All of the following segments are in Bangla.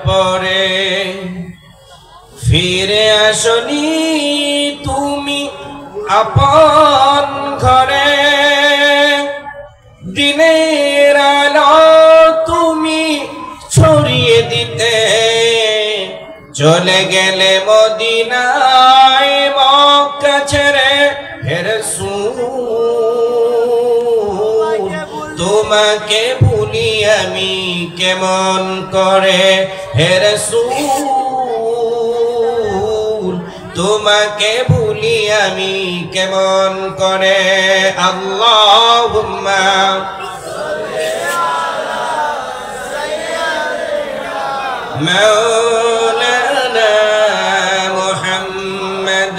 পরে ফিরে আসনি তুমি আপন ঘরে, দিনের আলো তুমি ছড়িয়ে দিতে চলে গেলে মদিনায় মক্কা ছেড়ে। হে রাসূল তোমাকে ভুলি আমি কেমন করে, হে রাসূল তোমাকে ভুলি আমি কেমন করে। আল্লাহুম্মা মাওলানা মুহাম্মদ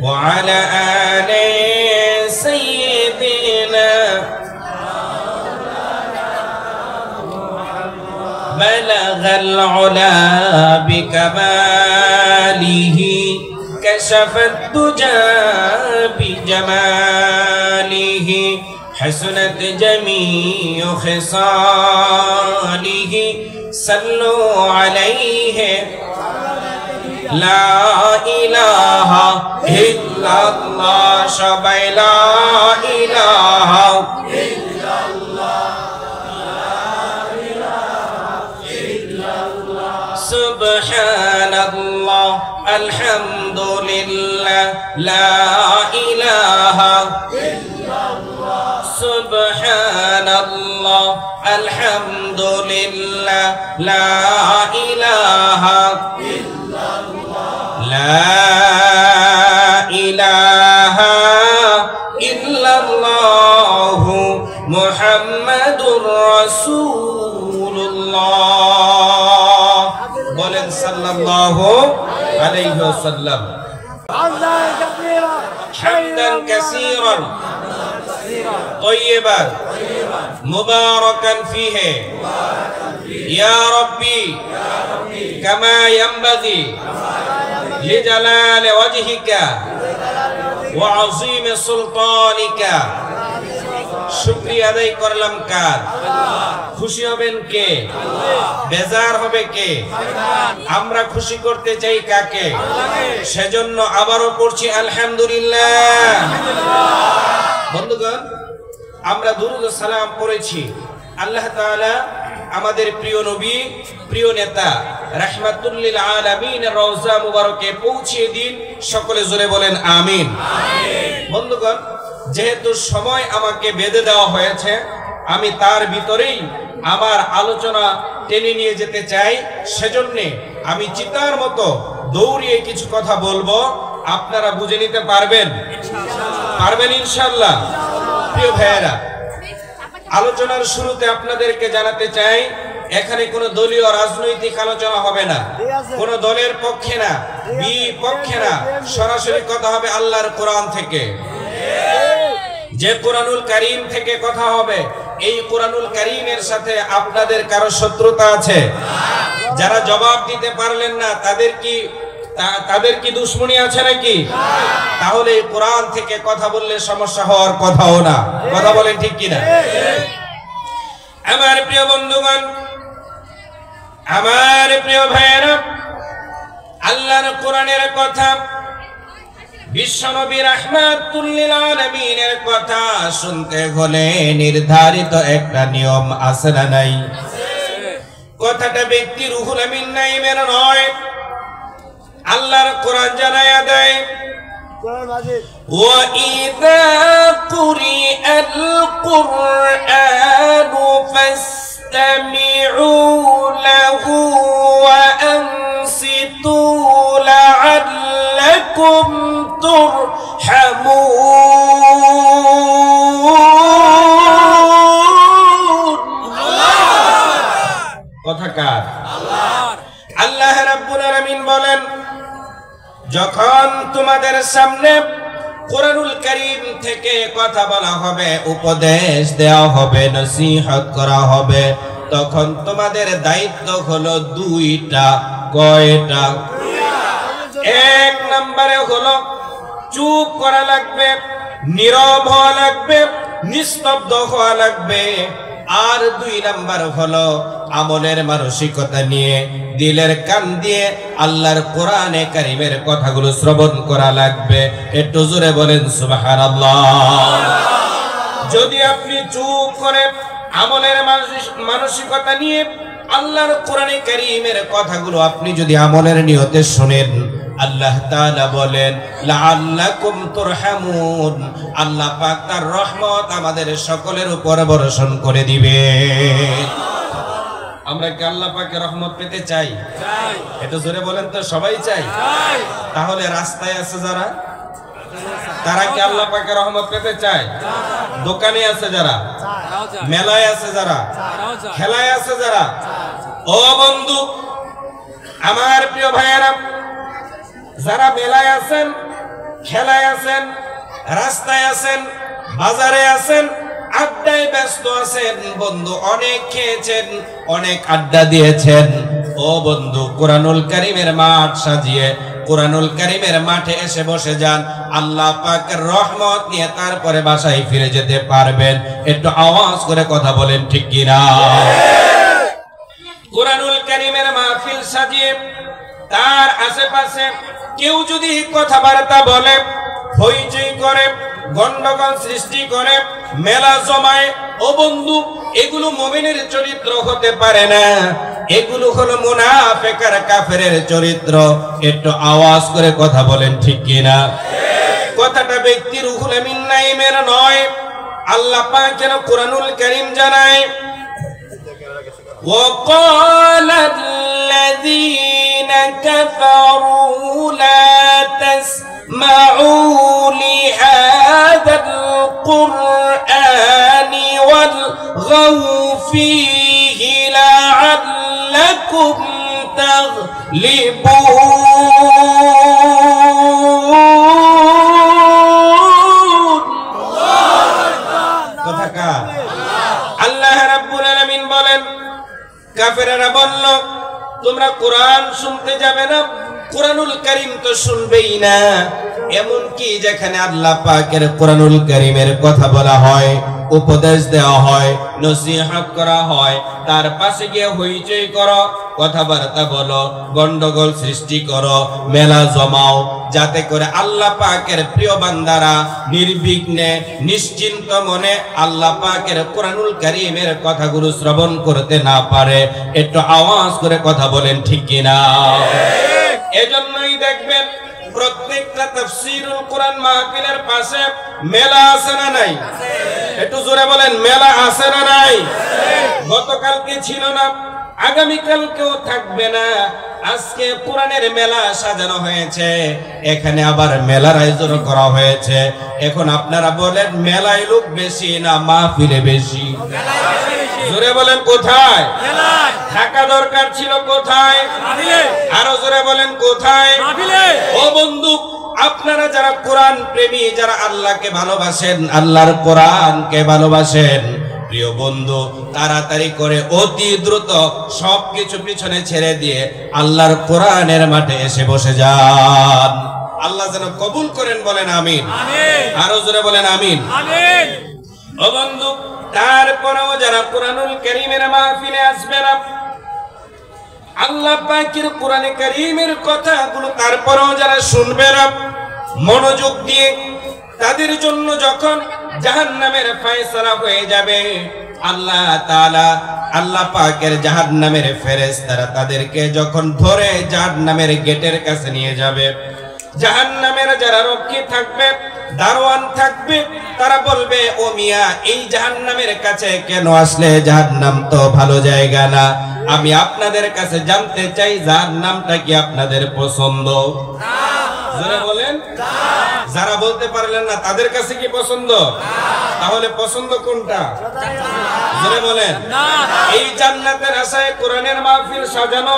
ওয়া আলা আলি সাইয়্যিদিনা বালাগাল উলা বিকামালিহি كشفت الدجى بجماله حسنت جميع خصاله صلوا عليه لا إله إلا الله সবাই লা ইলাহা ইল্লাল্লাহ সুবহানাল্লাহ আলহামদুলিল্লাহ লা ইলাহা ইল্লাল্লাহ সুবহানাল্লাহ আলহামদুলিল্লাহ লা ইলাহা ইল্লাল্লাহ লা ইলাহা ইল্লাল্লাহ মুহাম্মাদুর রাসূলুল্লাহ। বলেন সাল্লাল্লাহু আলাইহি ওয়াসাল্লাম। হামদান কাসীরান طيبا مباركا فيه يا ربي كما ينبغي لجلال وجهك وعظيم سلطانك। শুকরিয়া আদায় করলাম কার? খুশি হবেন কে? বেজার হবে কে? আমরা খুশি করতে চাই কাকে? সেজন্য আবারও পড়ছি আলহামদুলিল্লাহ। বন্ধুগণ, আমরা দুরূদ ও সালাম পড়েছি। আল্লাহ তাআলা আমাদের প্রিয় নবী, প্রিয় নেতা রাহমাতুল লিল আলামিন রওজা মুবারকে পৌঁছিয়ে দিন। সকলে জোরে বলেন আমিন। বন্ধুগণ, যেহেতু সময় আমাকে বেঁধে দেওয়া হয়েছে, আমি তার ভিতরেই আমার আলোচনা টেনে নিয়ে যেতে চাই। সেজন্য আমি চিতার মতো দৌড়িয়ে কিছু কথা বলবো, আপনারা বুঝে নিতে পারবেন? পারবেন ইনশাআল্লাহ। প্রিয় ভাইয়েরা, আলোচনার শুরুতে আপনাদেরকে জানাতে চাই, এখানে কোনো দলীয় রাজনৈতিক আলোচনা হবে না, কোনো দলের পক্ষে না, বিপক্ষে না, সরাসরি কথা হবে আল্লাহর কোরআন থেকে। যে কোরআনুল কারীম থেকে কথা হবে, এই কোরআনুল কারীমের সাথে আপনাদের কারো শত্রুতা আছে? যারা জবাব দিতে পারলেন না তাদের কি দুশমনি আছে নাকি? তাহলে এই কোরআন থেকে কথা বললে সমস্যা হওয়ার কথাও না। কথা বলেন ঠিক কিনা? আমার প্রিয় বন্ধুগণ, আমার প্রিয় ভাইয়েরা, আল্লাহর কোরআনের কথা, বিশ্বনবী রাহমাতুল লিল আলামিনের কথা শুনতে হলে নির্ধারিত একটা নিয়ম আছে না নাই? কথাটা ব্যক্তি রুহুল আমিন নাইমের নয়, আল্লাহর কোরআন জানায়া দেয়, ওয়া ইযা কুরিআল কুরআনু ফাসতামিউ লাহু ওয়া আনসিতু লাআল্লাকুম তুরহামুন। কথা কার? আল্লাহর। আল্লাহ রাব্বুল আলামিন বলেন, যখন তোমাদের সামনে কোরআনুল কারীম থেকে কথা বলা হবে, উপদেশ দেওয়া হবে, নসিহত করা হবে, তখন তোমাদের দায়িত্ব হলো দুইটা। কয়টা? এক নম্বরে হলো চুপ করা লাগবে, নীরব হওয়া লাগবে, নিস্তব্ধ হওয়া লাগবে। আর 2 নাম্বার হলো আমলের মানসিকতা নিয়ে দিলের কান দিয়ে আল্লাহর কোরআনে কারীমের কথাগুলো শ্রবণ করা লাগবে। একটু জোরে বলেন সুবহানাল্লাহ। যদি আপনি চুপ করে আমলের মানসিকতা নিয়ে আল্লাহর কোরআনে কারীমের কথাগুলো আপনি যদি আমলের নিয়তে শুনেন, আল্লাহ তাআলা বলেন লাআল্লাকুম তুরহামুন, আল্লাহ পাক তার রহমত আমাদের সকলের উপর বর্ষণ করে দিবে। আমরা কি আল্লাহ পাকের রহমত পেতে চাই? চাই। এটা জোরে বলেন তো, সবাই চাই। চাই। তাহলে রাস্তায় আছে যারা, তারা কি আল্লাহ পাকের রহমত পেতে চায়? দোকানে আছে যারা, মেলায় আছে যারা, খেলায় আছে যারা, ও বন্ধু আমার প্রিয় ভাইয়েরা, যারা মেলায় আছেন, খেলায় আছেন, রাস্তায় আছেন, বাজারে আছেন, আড্ডায় ব্যস্ত আছেন, বন্ধু অনেক খেয়েছেন, অনেক আড্ডা দিয়েছেন, ও বন্ধু কোরআনুল কারীমের মাঠ সাজিয়ে কোরআনুল কারীমের মাঠে এসে বসে যান, আল্লাহ পাকের রহমত নিয়ে তারপরে বাসায় ফিরে যেতে পারবেন। একটু আওয়াজ করে কথা বলেন ঠিক কিনা? কোরআনুল কারীমের মাহফিল সাজিয়ে তার আশেপাশে কেউ যদি কথাবার্তা বলে, হইচই করে, গন্ডগোল সৃষ্টি করে, মেলা জমায়, ও বন্ধু এগুলো মুমিনের চরিত্র হতে পারে না, এগুলো হলো মুনাফিক আর কাফেরের চরিত্র। একটু আওয়াজ করে কথা বলেন ঠিক কিনা? কথাটা ব্যক্তি রুহুল আমিন নাইমের নয়, আল্লাহ পাক যেন কোরআনুল কারীম জানায় وقال الذين كفروا لا تسمعوا لهذا القرآن والغوا فيه لعلكم تغلبون কথাকা আল্লাহ রাব্বুল আলামিন বলেন, কাফেররা বলল তোমরা কোরআন শুনতে যাবে না, কোরআনুল কারীম তো শুনবেই না। এমন কি যেখানে আল্লাহ পাকের কোরআনুল কারীমের কথা বলা হয়, উপদেশ দেওয়া হয়, নসিহত করা হয়, তার পাশে গিয়ে হইচই করো, কথাবার্তা বলো, গন্ডগোল সৃষ্টি করো, মেলা জমাও, যাতে করে আল্লাহ পাকের প্রিয় বান্দারা নির্বিঘ্নে নিশ্চিন্ত মনে আল্লাহ পাকের কোরআনুল কারীমের কথাগুলো শ্রবণ করতে না পারে। একটু আওয়াজ করে কথা বলেন ঠিক কিনা? এজন্যই দেখবেন প্রত্যেকটা তাফসীরুল কোরআন মাহফিলের পাশে মেলা আছে না নাই? একটু জোরে বলেন, মেলা আছে না নাই? গতকালকে ছিল না, আগামীকালকেও থাকবে না। আজকে কোরআনের মেলা সাজানো হয়েছে, এখানে আবার মেলার আয়োজন করা হয়েছে। এখন আপনারা বলেন মেলায় লোক বেশি না মাহফিলে বেশি? জোরে বলেন কোথায়? থাকা দরকার ছিল কোথায়? আরো জোরে বলেন কোথায়? ও বন্ধু আপনারা যারা কোরআন প্রেমী, যারা আল্লাহকে ভালোবাসেন, আল্লাহর কোরআনকে ভালোবাসেন, প্রিয় বন্ধু তাড়াতাড়ি করে অতি দ্রুত সবকিছু পিছনে ছেড়ে দিয়ে আল্লাহর কোরআনের মাঠে এসে বসে যান। আল্লাহ যেন কবুল করেন, বলেন আমিন। আরো জোরে বলেন আমিন। ও বন্ধু তারপরেও যারা কোরআনুল কারীমের মাহফিলে আসবে না, আল্লাহ পাকের কোরআনে কারীমের কথাগুলো তারপরেও যারা শুনবে না মনোযোগ দিয়ে, তাদের জন্য যখন জাহান্নামের ফয়সালা হয়ে যাবে, আল্লাহ তাআলা আল্লাহ পাকের জাহান্নামের ফেরেশতারা তাদেরকে যখন ধরে জাহান্নামের গেটের কাছে নিয়ে যাবে, জাহান্নামের যারা রক্ষী থাকবে, দারোয়ান থাকবে, তারা বলবে ও মিয়া এই জাহান্নামের কাছে কেন আসলে? জাহান্নাম তো ভালো জায়গা না। আমি আপনাদের কাছে জানতে চাই জাহান্নামটা কি আপনাদের পছন্দ? জোরে বলেন। যারা বলতে পারলেন না তাদের কাছে কি পছন্দ? তাহলে পছন্দ কোনটা? জোরে বলেন। এই জান্নাতের আশায় কোরআনের মাহফিল সাজানো,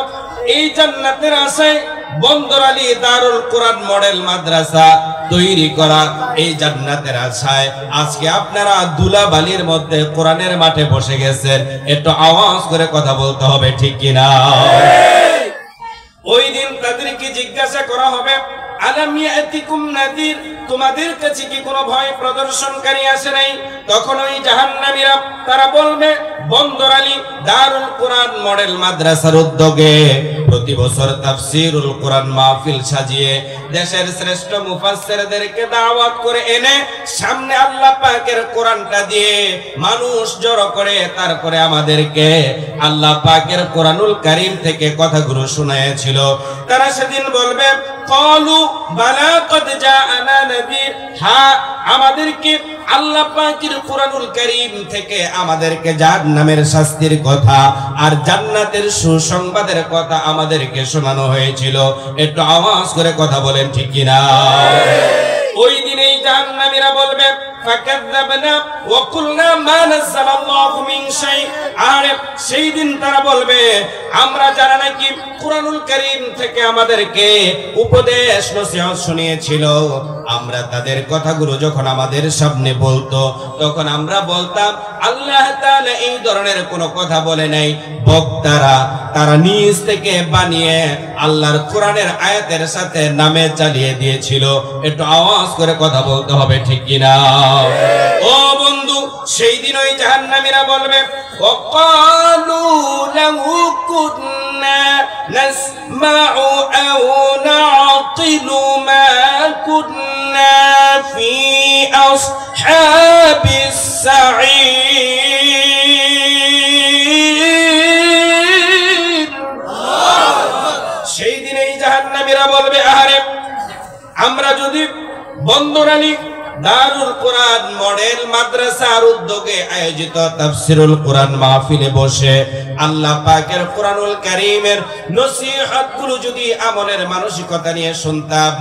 এই জান্নাতের আশায় বন্দর আলী দারুল কোরআন মডেল মাদ্রাসা তৈরি করা, এই জান্নাতের আশায় আজকে আপনারা ধুলাবালির মধ্যে কোরআনের মাঠে বসে গেছেন। একটু আওয়াজ করে কথা বলতে হবে ঠিক কিনা? ওই দিন তাদেরকে জিজ্ঞাসা করা হবে, আলাম ইয়াতিকুম নাদির, তোমাদের কাছে কি কোনো ভয় প্রদর্শনকারী আসে নাই? তখন ওই জাহান্নামীরা তারা বলবে, বন্দর আলী দারুল কোরআন মডেল মাদ্রাসার উদ্যোগে প্রতি বছর তাফসীরুল কোরআন মাহফিল সাজিয়ে দেশের শ্রেষ্ঠ মুফাসসিরদেরকে দাওয়াত করে এনে সামনে আল্লাহ পাকের কোরআনটা দিয়ে মানুষ জড়ো করে তারপরে আমাদেরকে আল্লাহ পাকের কোরআনুল কারীম থেকে কথাগুলো শোনায়েছিল। তারা সেদিন বলবে, ক্বালু বালা কদ জাআনা নাযীর, হ্যাঁ আমাদেরকে আল্লাহ পাকের কোরআনুল কারীম থেকে আমাদেরকে জাহান্নামের শাস্তির কথা আর জান্নাতের সুসংবাদের কথা আমাদেরকে শোনানো হয়েছিল। একটু আওয়াজ করে কথা বলেন ঠিক কিনা? ওই দিনেই জাহান্নামীরা বলবে, ফাকাযাবনা ওয়া কুলনা মা নাযালাল্লাহু মিন শাই, আর সেই দিন তারা বলবে, আমরা যারা নাকি কোরআনুল কারীম থেকে আমাদেরকে উপদেশ নসিহত শুনিয়েছিল, আমরা তাদের কথাগুলো যখন আমাদের সামনে বলতো তখন আমরা বলতাম আল্লাহ তাআলা এই ধরনের কোনো কথা বলে নাই। বক্তারা তারা নিজ থেকে বানিয়ে আল্লাহর কোরআনের আয়াতের সাথে নামে চালিয়ে দিয়েছিল। একটু আওয়াজ করে কথা বলতে হবে ঠিক কিনা? ও বন্ধু, সেই দিন ওই জাহান্নামীরা বলবে, ওয়াকালু লাহু কুন্না নাসমাউ আও নাআকিলু মা কুন্না ফি আসহাবিস সাঈর। সেই দিন এই জাহান্নামীরা বলবে, আরে আমরা যদি বন্দর আলী দারুল কোরআন মডেল মাদ্রাসার উদ্যোগে আয়োজিত তাফসীরুল কোরআন মাহফিলে বসে আল্লাহ পাকের কোরআনুল কারীমের নসিহতগুলো যদি আমলের মানসিকতা নিয়ে শুনতাম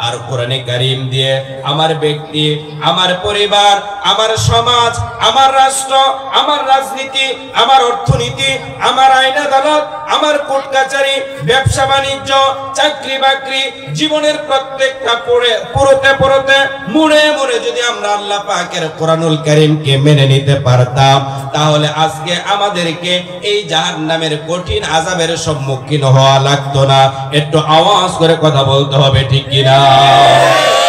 আর কোরআনে কারীম দিয়ে আমার ব্যক্তি, আমার পরিবার, আমার সমাজ, আমার রাষ্ট্র, আমার রাজনীতি, আমার অর্থনীতি, আমার আইন আদালত, আমার কোর্ট কাচারি, ব্যবসা বাণিজ্য, চাকরি বাকরি, জীবনের প্রত্যেকটা পড়তে মুড়ে মুড়ে যদি আমরা আল্লাহ পাকের কোরআনুল কারীমকে মেনে নিতে পারতাম, তাহলে আজকে আমাদেরকে এই জাহান্নামের কঠিন আযাবের সম্মুখীন হওয়া লাগতো না। একটু আওয়াজ করে কথা বলতে হবে ঠিক কিনা?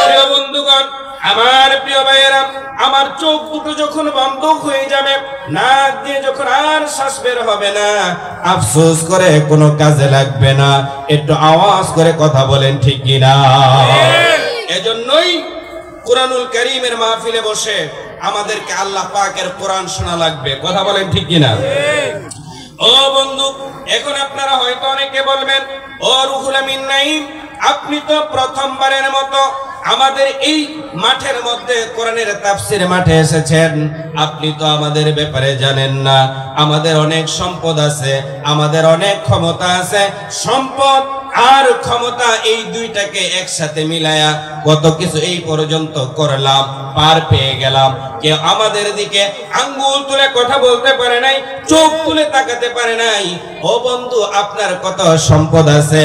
প্রিয় বন্ধুগণ, আমার প্রিয় ভাইয়েরা, আমার চোখ দুটো যখন বন্ধ হয়ে যাবে, নাক দিয়ে যখন আর শ্বাস বের হবে না, আফসোস করে কোনো কাজে লাগবে না। একটু আওয়াজ করে কথা বলেন ঠিক কিনা? এজন্যই কোরআনুল কারীমের মাহফিলে বসে আমাদেরকে আল্লাহ পাকের কোরআন শোনা লাগবে। কথা বলেন ঠিক কিনা? ও বন্ধু, এখন আপনারা হয়তো অনেকে বলবেন, ও রুহুল আমিন নাঈম, আপনি তো প্রথমবারের মতো আমাদের এই মাঠের মধ্যে কোরআনের তাফসীর মাঠে এসেছেন, আপনি তো আমাদের ব্যাপারে জানেন না। আমাদের অনেক সম্পদ আছে, আমাদের অনেক ক্ষমতা আছে। সম্পদ আর ক্ষমতা এই দুইটাকে একসাথে মিলায়া কত কিছু এই পর্যন্ত করলাম, পার পেয়ে গেলাম। কেউ আমাদের দিকে আঙ্গুল তুলে কথা বলতে পারে নাই, চোখ তুলে তাকাতে পারে নাই। ও বন্ধু, আপনার কত সম্পদ আছে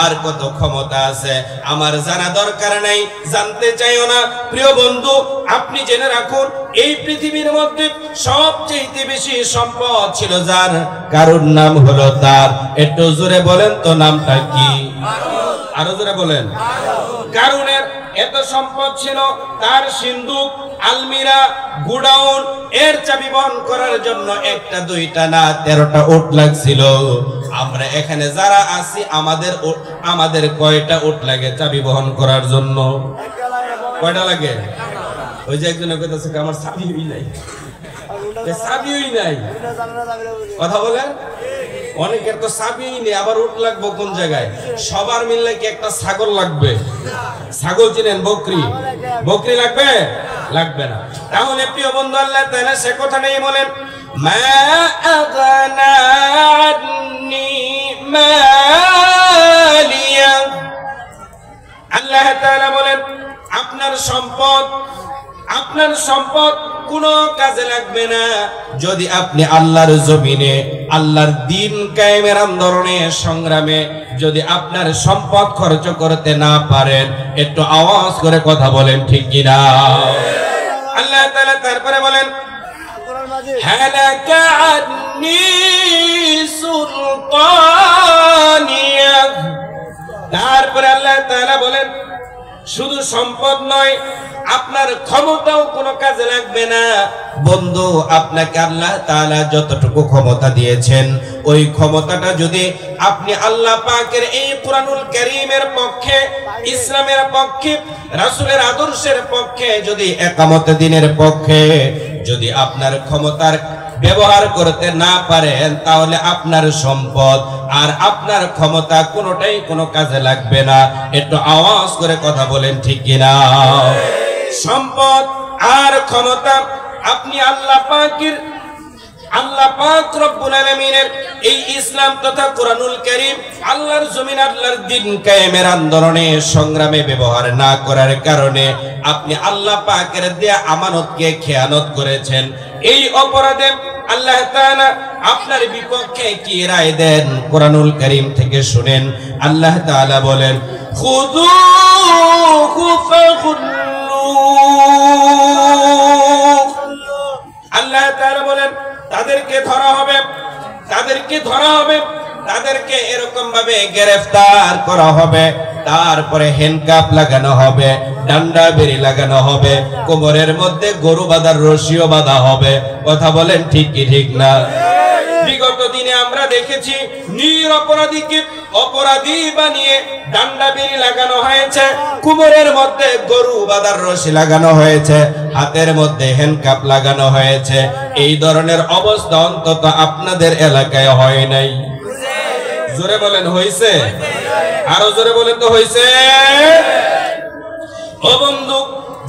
আর কত ক্ষমতা আছে আমার জানা দরকার নাই, জানতে চাইও না। প্রিয় বন্ধু, আপনি জেনে রাখুন, এই পৃথিবীর মধ্যে সবচেয়ে বেশি সম্পদ ছিল যার, কারোর নাম হলো তার। একটু জোরে বলেন তো নামটা কি? আরো জোরে বলেন। কারণের এত সম্পদ ছিল, তার সিন্ধুক, আলমিরা, গুডাউন এর চাবি বহন করার জন্য একটা দুইটা না 13টা উট লাগছিল। আমরা এখানে যারা আছি আমাদের কয়টা উট লাগে চাবি বহন করার জন্য? কয়টা লাগে? ওই যে একজনের কথা আছে, আমার চাবিই নাই, চাবিই নাই। কথা বলেন, অনেকের তো চাবিই নেই, আবার উট লাগবে কোন জায়গায়? সবার মিললে কি একটা ছাগল লাগবে? ছাগল চিনেন? বকরি, বকরি লাগবে? লাগবে না। তাহলে প্রিয় বন্ধু, আল্লাহ তাআলা সে কথা নেই বলেন, মা আগনা আন্নি মালিয়া। আল্লাহ তাআলা বলেন, আপনার সম্পদ কোনো কাজে লাগবে না যদি আপনি আল্লাহর জমিনে আল্লাহর দ্বীন কায়েমের আন্দোলনে সংগ্রামে যদি আপনার সম্পদ খরচ করতে না পারেন। একটু আওয়াজ করে কথা বলেন ঠিক কিনা? আল্লাহ তাআলা তারপরে বলেন, হালাকা আন্নি সুলতানিয়া। তারপরে আল্লাহ তাআলা বলেন, শুধু সম্পদ নয়, আপনার ক্ষমতাও কোনো কাজে লাগবে না। বন্ধু, আপনাকে আল্লাহ তাআলা যতটুকু ক্ষমতা দিয়েছেন, ওই ক্ষমতাটা যদি আপনি আল্লাহ পাকের এই কুরআনুল কারীমের পক্ষে, ইসলামের পক্ষে, রাসূলের আদর্শের পক্ষে, যদি একামত দ্বীনের পক্ষে যদি আপনার ক্ষমতার ব্যবহার করতে না পারেন, তাহলে আপনার সম্পদ আর আপনার ক্ষমতা কোনোটাই কোনো কাজে লাগবে না। একটু আওয়াজ করে কথা বলেন, ঠিক কিনা? সম্পদ আর ক্ষমতা আপনি আল্লাহ পাক রব্বুল আলামিনের এই ইসলাম তথা কুরআনুল কারীম, আল্লাহর জমিন, আল্লাহর দ্বীন কায়েমের আন্দোলনে, সংগ্রামে ব্যবহার না করার কারণে আপনি আল্লাহ পাকের দেয়া আমানতকে খেয়ানত করেছেন। এই অপরাধে আল্লাহ তাআলা আপনার বিপক্ষে কি রায় দেন? কুরআনুল কারীম থেকে শুনেন। আল্লাহ তাআলা বলেন, খুযূহু ফাগুল্লুহ। আল্লাহ তাআলা বলেন, তাদেরকে ধরা হবে, তাদেরকে এরকম ভাবে গ্রেফতার করা হবে, তারপরে হ্যান্ডকাপ লাগানো হবে, ডান্ডা বেরি লাগানো হবে, কোমরের মধ্যে গরু বাঁধার রশিও বাঁধা হবে। কথা বলেন, ঠিক কি ঠিক না? বিগত দিনে আমরা দেখেছি নিরপরাধীকে অপরাধী বানিয়ে ডান্ডা বেরি লাগানো হয়েছে, কোমরের মধ্যে গরু বাঁধার রশি লাগানো হয়েছে, হাতের মধ্যে হ্যান্ডকাপ লাগানো হয়েছে। এই ধরনের অবস্থা অন্তত আপনাদের এলাকায় হয় নাই। জোরে বলেন, হয়েছে? আরো জোরে বলেন তো, হয়েছে? ও বন্ধু,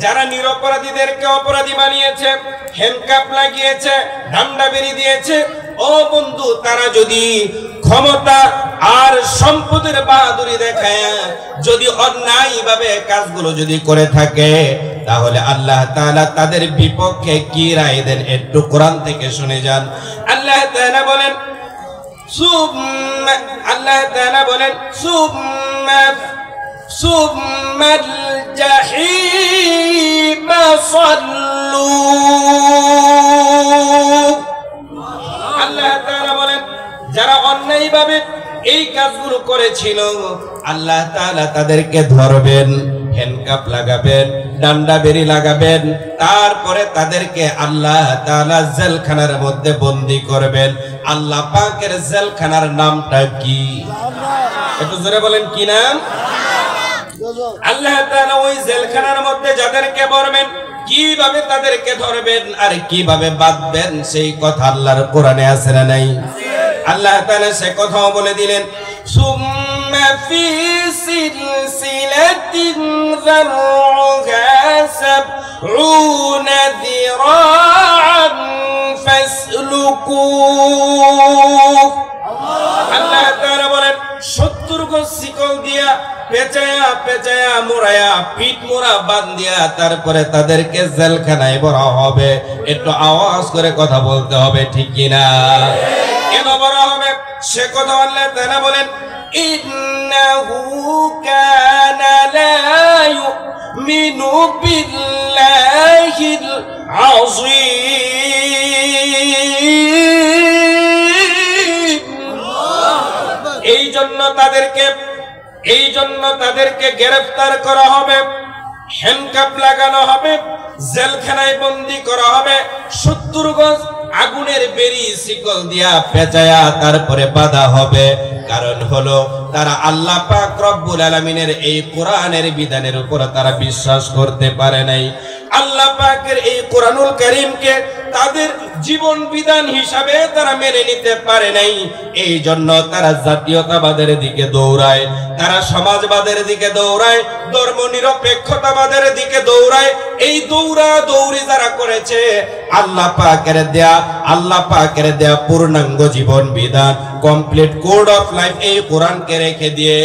যারা নিরপরাধীদেরকে অপরাধী বানিয়েছে, হ্যান্ডকাপ লাগিয়েছে, ডান্ডা বেরি দিয়েছে, ও বন্ধু, তারা যদি ক্ষমতা আর সম্পদের বাহাদুরি দেখায় যদি অন্যায়ভাবে কাজগুলো যদি করে থাকে, তাহলে আল্লাহ তাআলা তাদের বিপক্ষে কি রায় দেন একটু কোরআন থেকে শুনে যান। আল্লাহ তাআলা বলেন, সুম্মাল জাহিম সাল্লু। আল্লাহ তাআলা বলেন, যারা অন্যায়ভাবে এই কাজগুলো করেছিল, আল্লাহ তাআলা তাদেরকে ধরবেন, হ্যান্ডকাপ লাগাবেন, ডান্ডা বেরি লাগাবেন, তারপরে তাদেরকে আল্লাহ তাআলা জেলখানার মধ্যে বন্দী করবেন। আল্লাহ পাকের জেলখানার নামটা কি? একটু জোরে বলেন, কি নাম? আল্লাহ তাআলা ওই জেলখানার মধ্যে যাদেরকে ভরবেন, কিভাবে তাদেরকে ধরবেন আর কিভাবে বাঁধবেন, সেই কথা আল্লাহর কোরআনে আছে না নাই? আল্লাহ তাআলা সে কথাও বলে দিলেন, সুম্মা ফি সিলসিলাতিন যারউহা সাবউনা যিরাআন ফাসলুকু। আল্লাহ তাআলা বলেন, 70 গজ শিকল দিয়া পেঁচায়া মোড়ায়া, পিঠ মোড়া বান্ধিয়া তারপরে তাদেরকে জেলখানায় ভরা হবে। একটু আওয়াজ করে কথা বলতে হবে, ঠিক কিনা? কেন ভরা হবে সে কথা আল্লাহ তাআলা বলেন, ইন্নাহু কানা লা ইউমিনু বিল্লাহিল আযীম। এই জন্য তাদেরকে গ্রেফতার করা হবে, হ্যান্ডকাপ লাগানো হবে, জেলখানায় বন্দী করা হবে, 70 গজ আগুনের বেরি শিকল দিয়া পেঁচায়া তারপরে বাঁধা হবে। কারণ হলো তারা আল্লাহ পাক রব্বুল আলামিনের এই কোরআনের বিধানের উপর তারা বিশ্বাস করতে পারে নাই। আল্লাহ পাকের এই কোরআনুল কারীমকে তাদের জীবন বিধান হিসাবে তারা মেনে নিতে পারে নাই। এই জন্য তারা জাতীয়তাবাদের দিকে দৌড়ায়, তারা সমাজবাদের দিকে দৌড়ায়, ধর্ম নিরপেক্ষতাবাদের দিকে দৌড়ায়। এই দৌড়ি যারা করেছে, আল্লাহ পাকের দেয়া পূর্ণাঙ্গ জীবন বিধান, কমপ্লিট কোড অফ লাইফ, এই কোরআনকে রেখে দিয়ে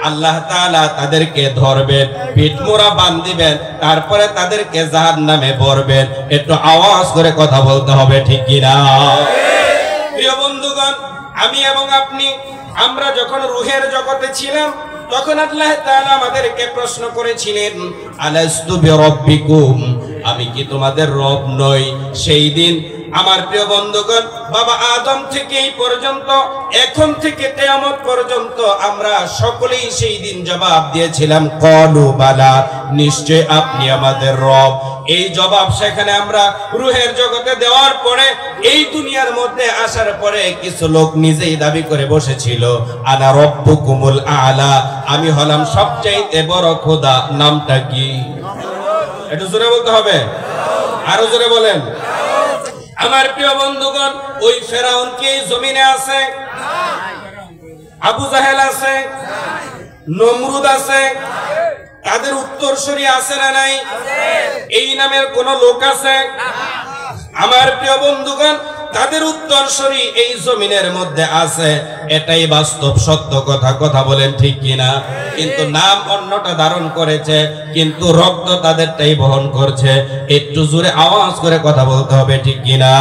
আল্লাহ তাআলা তাদেরকে ধরবেন, পিঠমোড়া বাঁধিবেন, তারপরে তাদেরকে জাহান্নামে ভরবেন। একটু আওয়াজ করে কথা বলতে হবে, ঠিক কিনা? প্রিয় বন্ধুগণ, আমি এবং আপনি, আমরা যখন রূহের জগতে ছিলাম, তখন আল্লাহ তাআলা আমাদেরকে প্রশ্ন করেছিলেন, আলাস্তু বিরাব্বিকুম, আমি কি তোমাদের রব নই? সেই দিন আমার প্রিয় বন্ধুগণ, বাবা আদম থেকে এই পর্যন্ত, এখন থেকে কিয়ামত পর্যন্ত আমরা সকলেই সেই দিন জবাব দিয়েছিলাম ক্বালু বালা, নিশ্চয় আপনি আমাদের রব। এই জবাব সেখানে আমরা রূহের জগতে দেওয়ার পরে, এই দুনিয়ার মধ্যে আসার পরে কিছু লোক নিজেই দাবি করে বসেছিল আনা রব্বুকুমুল আলা, আমি হলাম সবচাইতে বড় খোদা। নামটা কি? একটু জোরে বলতে হবে, আরো জোরে বলেন। আমার প্রিয় বন্ধুগণ, ওই ফেরাউন কি এই জমিনে আছে? আবু জাহেল আছে, নমরুদ আছে, তাদের উত্তরসূরি আছে না নাই? এই নামের কোন লোক আছে? আমার প্রিয় বন্ধুগণ, তাদের উত্তরসূরি এই জমিনের মধ্যে আছে, এটাই বাস্তব সত্য কথা। কথা বলেন ঠিক কিনা? কিন্তু নাম অন্যটা ধারণ করেছে, কিন্তু রক্ত তাদেরটাই বহন করছে। একটু জোরে আওয়াজ করে কথা বলতে হবে, ঠিক কিনা?